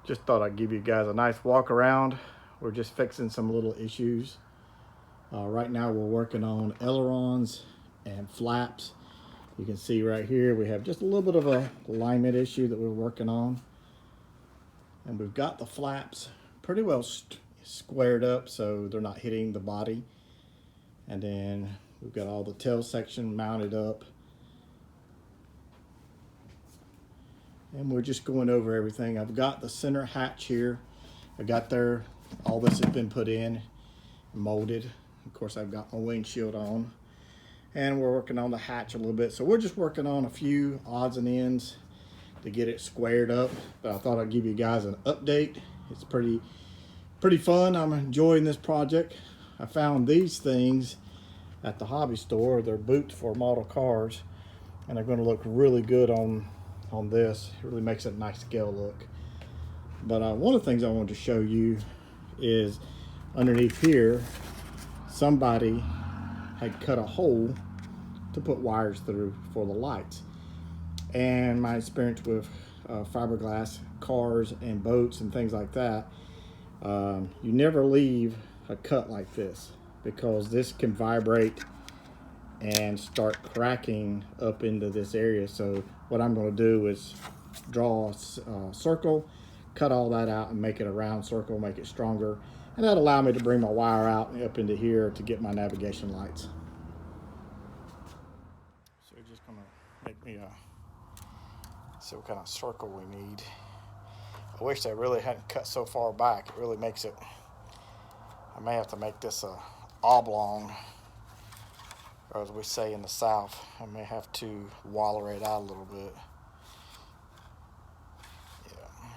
Just thought I'd give you guys a nice walk around. We're just fixing some little issues. Right now we're working on ailerons and flaps. You can see right here we have just a little bit of a alignment issue that we're working on. And we've got the flaps pretty well squared up so they're not hitting the body. And then we've got all the tail section mounted up. And we're just going over everything. I've got the center hatch here. I got there, all this has been put in, molded. Of course, I've got my windshield on. And we're working on the hatch a little bit. So we're just working on a few odds and ends to get it squared up. But I thought I'd give you guys an update. It's pretty fun. I'm enjoying this project. I found these things at the hobby store. They're boots for model cars. And they're gonna look really good on this. It really makes it a nice scale look. But one of the things I wanted to show you is underneath here, somebody had cut a hole to put wires through for the lights. And my experience with fiberglass cars and boats and things like that, you never leave a cut like this, because this can vibrate and start cracking up into this area. So what I'm going to do is draw a circle, cut all that out and make it a round circle, make it stronger, and that'll allow me to bring my wire out and up into here to get my navigation lights. So we're just going to make me see what kind of circle we need. I wish they really hadn't cut so far back. It really makes it, I may have to make this a oblong, or as we say in the South, I may have to waller it out a little bit. Yeah.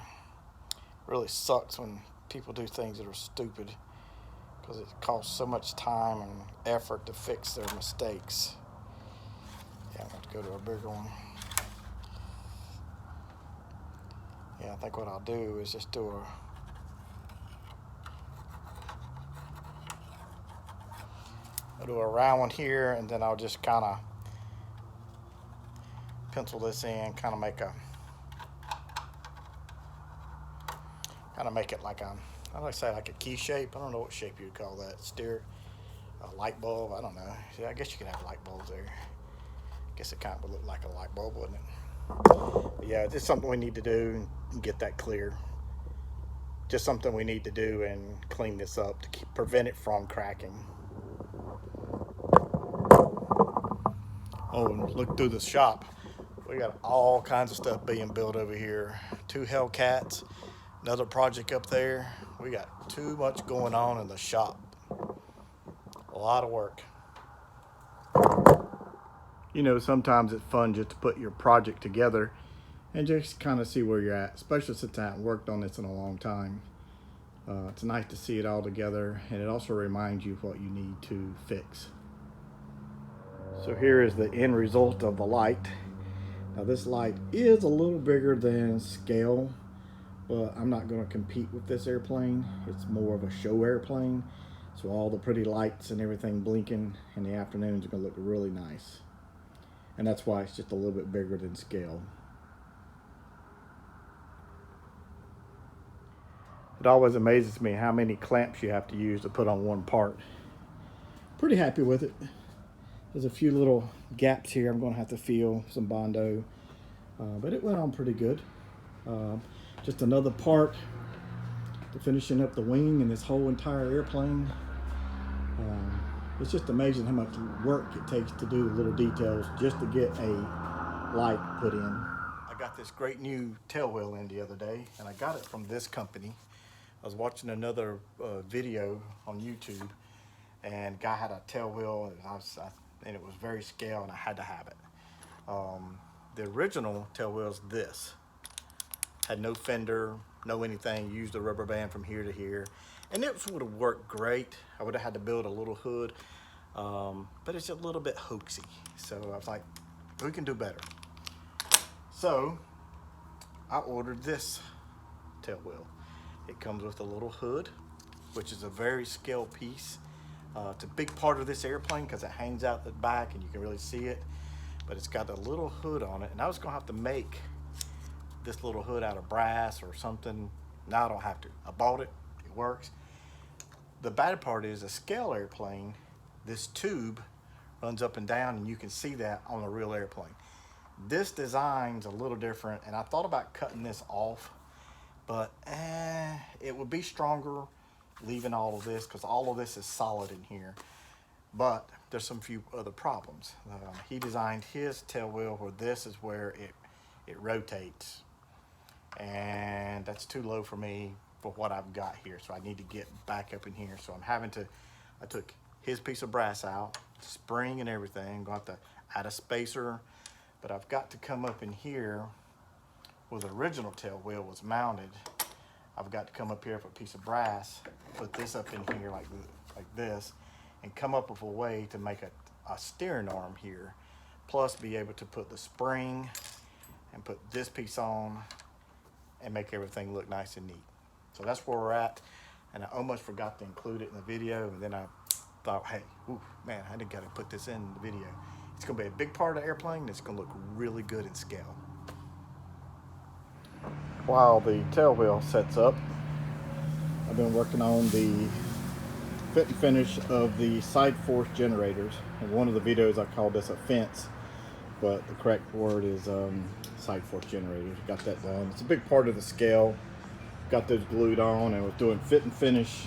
Really sucks when people do things that are stupid, because it costs so much time and effort to fix their mistakes. Yeah, I'm going to go to a bigger one. Yeah, I think what I'll do is just do I'll do a round one here, and then I'll just kind of pencil this in, kind of make it like I like to say like a key shape. I don't know what shape you'd call that. Steer a light bulb. I don't know. See, I guess you could have light bulbs there. I guess it kind of would look like a light bulb, wouldn't it? But yeah, it's something we need to do and get that clear. Just something we need to do and clean this up to prevent it from cracking. Oh, and look through the shop. We got all kinds of stuff being built over here. 2 Hellcats, another project up there. We got too much going on in the shop. A lot of work. You know, sometimes it's fun just to put your project together and just kind of see where you're at, especially since I haven't worked on this in a long time. It's nice to see it all together, and it also reminds you what you need to fix. So here is the end result of the light. Now this light is a little bigger than scale, but I'm not going to compete with this airplane. It's more of a show airplane, so all the pretty lights and everything blinking in the afternoons are going to look really nice. And that's why it's just a little bit bigger than scale. It always amazes me how many clamps you have to use to put on one part. Pretty happy with it. There's a few little gaps here I'm going to have to fill, some Bondo, but it went on pretty good. Just another part to finishing up the wing and this whole entire airplane. It's just amazing how much work it takes to do the little details just to get a light put in. I got this great new tailwheel in the other day, and I got it from this company. I was watching another video on YouTube, and guy had a tailwheel, and it was very scale, and I had to have it. The original tailwheel's this. Had no fender, no anything, used a rubber band from here to here. And it would have worked great. I would have had to build a little hood, but it's a little bit hoaxy. So I was like, we can do better. So I ordered this tailwheel. It comes with a little hood, which is a very scale piece. It's a big part of this airplane because it hangs out the back and you can really see it. But it's got a little hood on it, and I was gonna have to make this little hood out of brass or something, Now I don't have to. I bought it, it works. The bad part is a scale airplane, this tube runs up and down, and you can see that on a real airplane. This design's a little different, and I thought about cutting this off, but it would be stronger leaving all of this, because all of this is solid in here. But there's some few other problems. He designed his tail wheel where this is where it rotates, and that's too low for me for what I've got here. So I need to get back up in here. So I'm having to, I took his piece of brass out, spring and everything, got to add a spacer, but I've got to come up in here where the original tail wheel was mounted. I've got to come up here with a piece of brass, put this up in here like this, and come up with a way to make a steering arm here, plus be able to put the spring and put this piece on and make everything look nice and neat. So that's where we're at, and I almost forgot to include it in the video, and then I thought, hey, ooh, man, I didn't gotta put this in the video. It's gonna be a big part of the airplane, and it's gonna look really good in scale. While the tail wheel sets up, I've been working on the fit and finish of the side force generators. In one of the videos I called this a fence, but the correct word is side force generators. Got that done. It's a big part of the scale. Got those glued on, and was doing fit and finish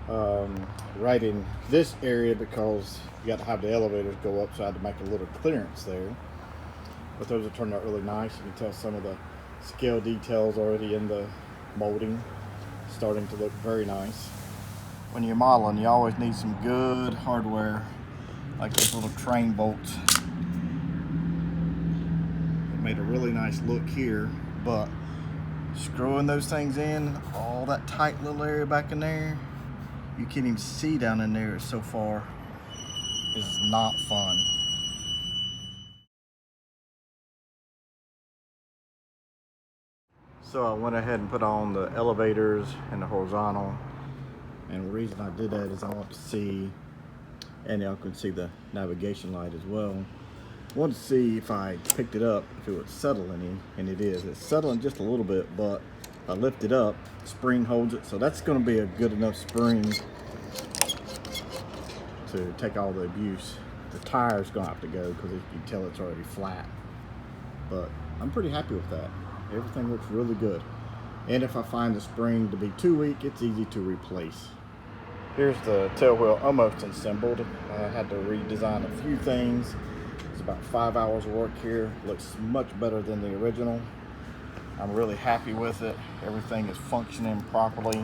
right in this area because you got to have the elevators go up, so I had to make a little clearance there. But those have turned out really nice. You can tell some of the scale details already in the molding, starting to look very nice. When you're modeling, you always need some good hardware, like these little train bolts. It made a really nice look here, but screwing those things in, all that tight little area back in there, you can't even see down in there so far. It's not fun. So I went ahead and put on the elevators and the horizontal, and the reason I did that is I want to see, and y'all can see the navigation light as well. I wanted to see if I picked it up, if it would settle any, and it is. It's settling just a little bit, but if I lift it up, the spring holds it, so that's going to be a good enough spring to take all the abuse. The tire's going to have to go because you can tell it's already flat, but I'm pretty happy with that. Everything looks really good, and if I find the spring to be too weak, it's easy to replace. Here's the tail wheel almost assembled. I had to redesign a few things. It's about 5 hours of work here. Looks much better than the original. I'm really happy with it. Everything is functioning properly.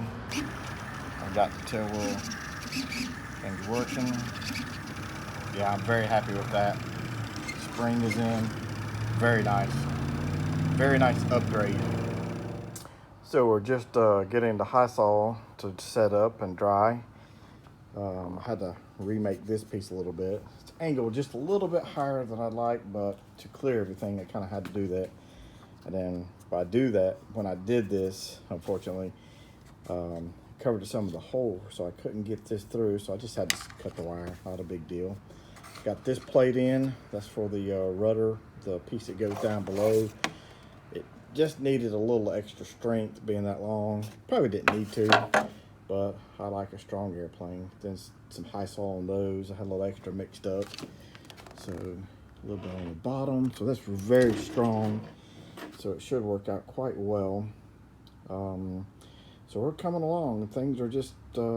I've got the tail wheel things working. Yeah, I'm very happy with that. Spring is in. Very nice. Very nice upgrade. So we're just getting the high saw to set up and dry. I had to remake this piece a little bit. It's angled just a little bit higher than I'd like, but to clear everything, I kind of had to do that. And then if I do that, when I did this, unfortunately, covered some of the hole, so I couldn't get this through, so I just had to cut the wire. Not a big deal. Got this plate in. That's for the rudder, the piece that goes down below. It just needed a little extra strength being that long. Probably didn't need to, but I like a strong airplane. Then some high saw on those. I had a little extra mixed up. So a little bit on the bottom. So that's very strong. So it should work out quite well. So we're coming along. Things are just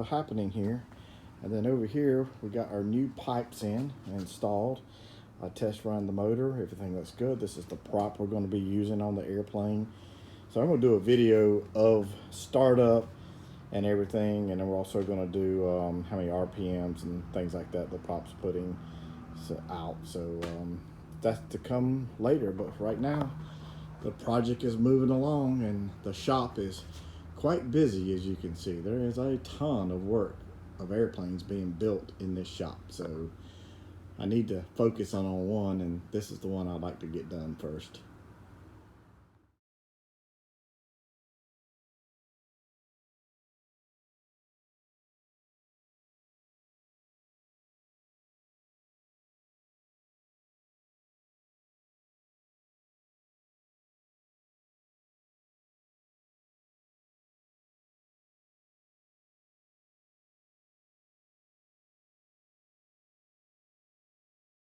happening here. And then over here, we got our new pipes in and installed. I test run the motor. Everything looks good. This is the prop we're going to be using on the airplane. So I'm going to do a video of startup and everything, and then we're also going to do how many RPMs and things like that the prop's putting out. So that's to come later, but right now the project is moving along and the shop is quite busy. As you can see, there is a ton of work of airplanes being built in this shop, so I need to focus on one, and this is the one I'd like to get done first.